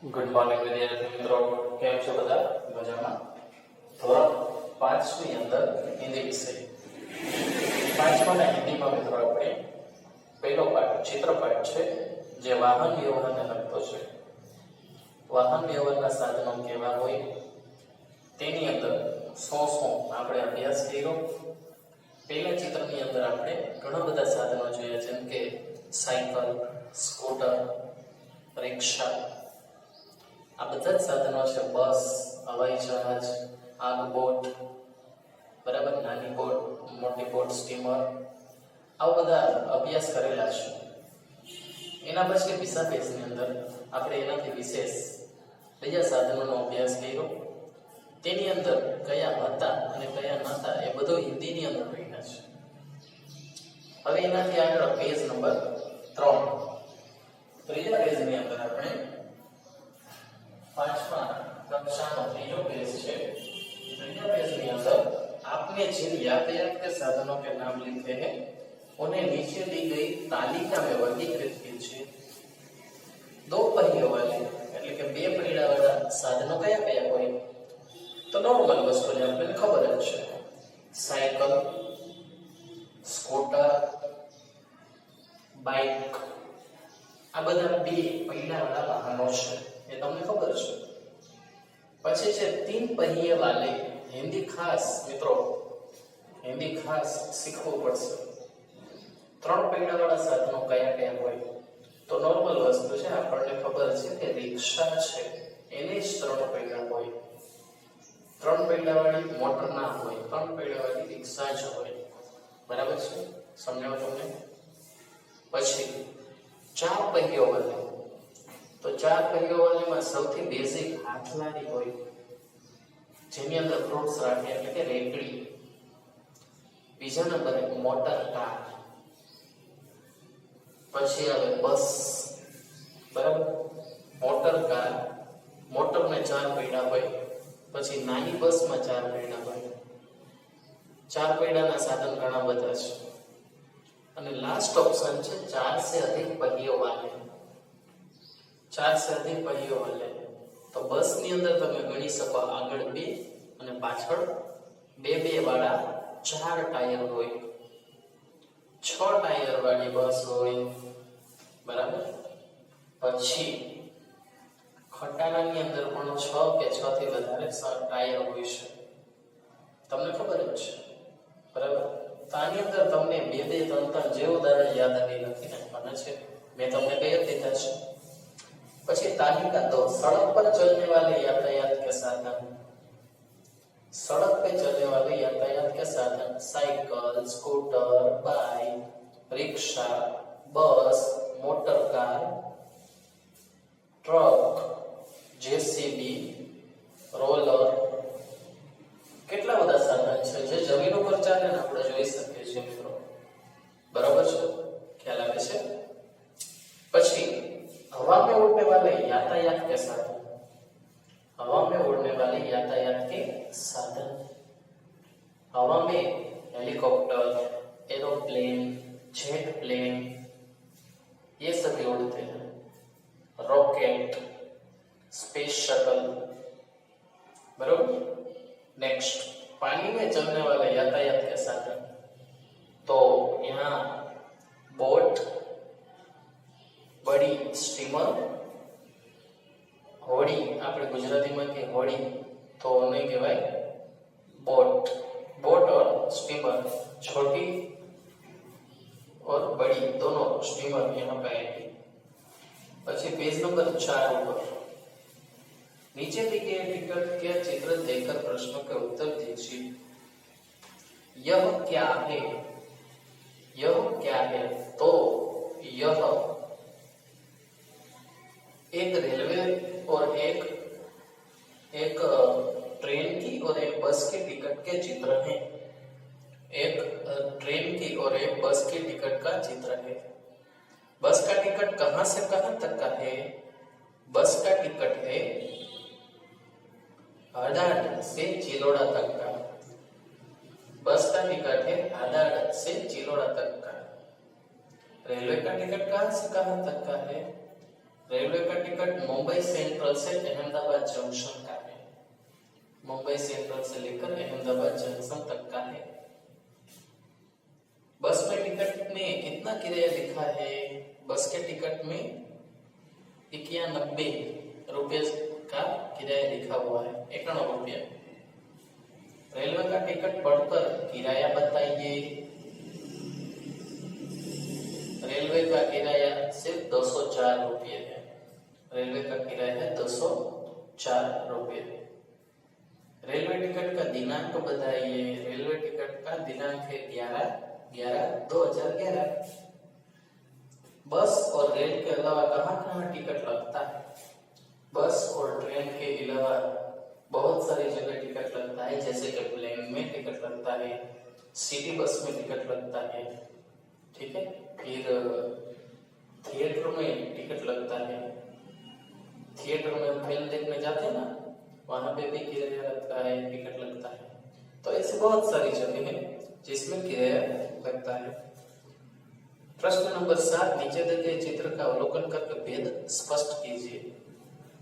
Good morning વિદ્યાર્થી મિત્રો, કેમ છો બધા? મજામાં? ધોરણ 5 ની અંદર હિન્દી વિષય 5 ના હિન્દીમાં મિત્રો આપણે પહેલો પાઠ ચિત્રપાઠ છે, જે વાહન વ્યવહારને લગતો છે. વાહન વ્યવહારના સાધનો કેવા હોય તેની અંદર શું આપણે અભ્યાસ કર્યો. પહેલા ચિત્રની અંદર આપણે ઘણા બધા સાધનો જોયા, જેમ કે સાયકલ, સ્કૂટર, રિક્ષા. આ બધા જ સાધનો છે. બસ, હવાઈ જહાજ, આગ બોટ, બરાબર, નાની બોટ, મોટી બોટ, સ્ટીમર, આવા બધા અભ્યાસ કરેલા છે. એના પછી બીજા પેજની અંદર આપણે એનાથી વિશેષ બીજા સાધનોનો અભ્યાસ કર્યો. તેની અંદર કયા હતા અને કયા નહોતા એ બધું હિન્દીની અંદર લખ્યા છે. હવે એનાથી આગળ પેજ નંબર 3, ત્રીજા પેજની અંદર આપણે 5મા કક્ષાનો ત્રીજો पेज છે. ત્રીજા पेज ની અંદર आपने जिन यातायात के साधनों के नाम लिखे हैं उन्हें नीचे दी गई तालिका में वर्गीकृत कीजिए. दो पहियों वाले એટલે કે બે પૈડા વાળા સાધનો કયા કયા હોય? તો નોર્મલ વસ્તુ જે આપણને ખબર જ છે, સાયકલ, સ્કૂટર, બાઇક. આ બધા બે પૈડા વાળા વાહનો છે, ये તમને ખબર છે. પછી છે तीन पहिए वाले. हिंदी खास મિત્રો, हिंदी खास શીખવું પડશે. ત્રણ પૈડા વાળા સાધનો કયા કયા હોય? તો નોર્મલ વસ્તુ છે, આપણને ખબર છે કે રિક્ષા છે, એને જ ત્રણ પૈડા હોય. ત્રણ પૈડા વાળી મોટર ના હોય, ત્રણ પૈડા વાળી રિક્ષા જ હોય. બરાબર છે? સમજાવો તમને? પછી ચાર पहियों वाले. તો ચાર पहियों वाले માં સૌથી બેઝિક હાથલારી હોય, જેની અંદર ફ્રૂટ્સ રાખે એટલે કે રેકડી. બીજા નંબરે મોટર કાર. પછી આવે બસ. બરાબર, મોટર કાર, મોટર ને ચાર પૈડા હોય. પછી નાની બસ માં ચાર પૈડા હોય. ચાર પૈડાના સાધન ઘણા બધા છે. અને લાસ્ટ ઓપ્શન છે ચાર से अधिक पहियों वाले. चार से अधिक पहियों वाले. तो बस ની અંદર તમે ગણી શકો આગળ બે અને પાછળ બે બે વાળા ચાર ટાયર હોય. 6 ટાયર વાળી બસ હોય. બરાબર. પછી ખટારાની અંદર પણ 6 કે 6 થી વધારે ટાયર હોય છે, તમને ખબર જ છે. બરાબર. તો આની અંદર તમને બે બે ત્રણ ત્રણ જે ઉદાહરણ યાદ આવી નથી નાખવાના છે, મેં તમને કહી દીધા છે. પછી तालिका 2, सड़क पर चलने वाले यातायात के साधन. सड़क पे चलने वाले यातायात के साधन साइकिल, स्कूटर, बाइक, रिक्शा, बस, motor car, truck, JCB, roller. કેટલા બધા સાધન છે જે જમીન ઉપર ચાલે ને આપણે જોઈ શકીએ છીએ મિત્રો. બરાબર છે? ખ્યાલ આવે છે? પછી हवा में उड़ने वाले यातायात के साधन. हवा में उड़ने वाले यातायात के साधन. हवा में हेलीकॉप्टर, एरोप्लेन, जेट प्लेन, ये सभी उड़ते हैं. Rocket, space shuttle. बराबर. नेक्स्ट, पानी में चलने वाले यातायात के साधन. तो यहाँ बोट, बड़ी स्टीमर, होड़ी. આપણે ગુજરાતીમાં કે હોડી, તો નહીં કહેવાય बोट. बोट और स्टीमर, छोटी और बड़ी दोनों स्टीमर यहाँ पे आएगी. પછી पेज नंबर 4 ऊपर नीचे दिए गए टिकट के चित्र देखकर प्रश्नों के उत्तर दीजिए. यह क्या है? यह क्या है? तो यह एक रेलवे और एक ट्रेन की और एक बस के टिकट के चित्र हैं. एक ट्रेन की और एक बस के टिकट का चित्र है. बस का टिकट कहां से कहां तक का है? बस का टिकट है हदाड़ से चिलोड़ा तक का. बस का टिकट है हदाड़ से चिलोड़ा तक का. रेलवे का टिकट कहां से कहां तक का है? रेलवे का टिकट मुंबई सेंट्रल से अहमदाबाद जंक्शन का है। मुंबई सेंट्रल से लेकर अहमदाबाद जंक्शन तक का है। बस में टिकट में कितना किराया लिखा है? बस के टिकट में 91 रुपये का किराया लिखा हुआ है, 91 रुपया। रेलवे का टिकट पढ़कर किराया बताइए। रेलवे का किराया सिर्फ 204 रुपये है। रेलवे का किराया है 204 रुपये। रेलवे टिकट का दिनांक बताइए। रेलवे टिकट का दिनांक है 11/11/2011। बस और रेल के अलावा कहाँ टिकट लगता है? बस और ट्रेन के अलावा बहुत सारी जगह टिकट लगता है, जैसे कि प्लेन में टिकट लगता है, सिटी बस में टिकट लगता है, ठीक है। फिर थिएटर में टिकट लगता है। थिएटर में हम फिल्म देखने जाते हैं ना, वहां पे भी किराया लगता है, टिकट लगता है। तो ऐसे बहुत सारी जगह है जिसमें किराया लगता है। प्रश्न नंबर 7, नीचे दिए गए चित्र का अवलोकन करके भेद स्पष्ट कीजिए।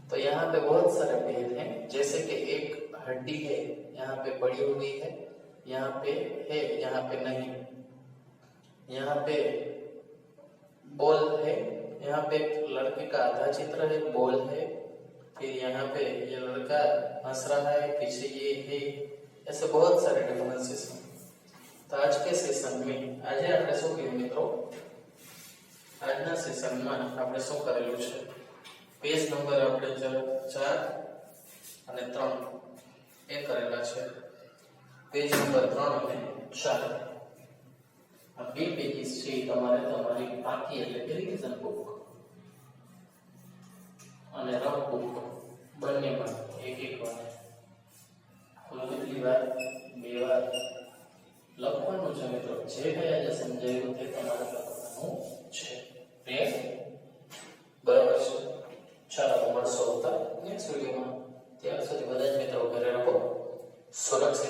तो यहाँ पे बहुत सारे भेद हैं, जैसे कि एक हड्डी है, यहाँ पे पड़ी हुई है, यहाँ पे है, यहाँ पे नहीं। यहाँ पे बॉल है, यहाँ पे लड़के का आधा चित्र है, बॉल है। फिर यहाँ पे ये लड़का हंस रहा है, पीछे ये है। ऐसे बहुत सारे डिफरेंसेस हैं। तो आज के सेशन में આજે આપણે શું કર્યું મિત્રો? આજના સેશનમાં આપણે શું કરેલું છે? પેજ નંબર આપણે 4 અને 3 એ કરેલા છે। પેજ નંબર 3 અને 4 આ બે પેજીસ છે તમારી બાકી એટલે કે રિવિઝન બુક અને રફ બુક બંનેમાં એક વાર કેટલી વાર? 2 વાર લખવાનું છે મિત્રો। જે કઈ આજે સમજાવ્યું તે તમારે લખવાનું છે। બરાબર છે? ચાલો મળશો નેક્સ્ટ વિડીયોમાં। ત્યાં સુધી બધા જ મિત્રો ઘરે રહો, સુરક્ષિત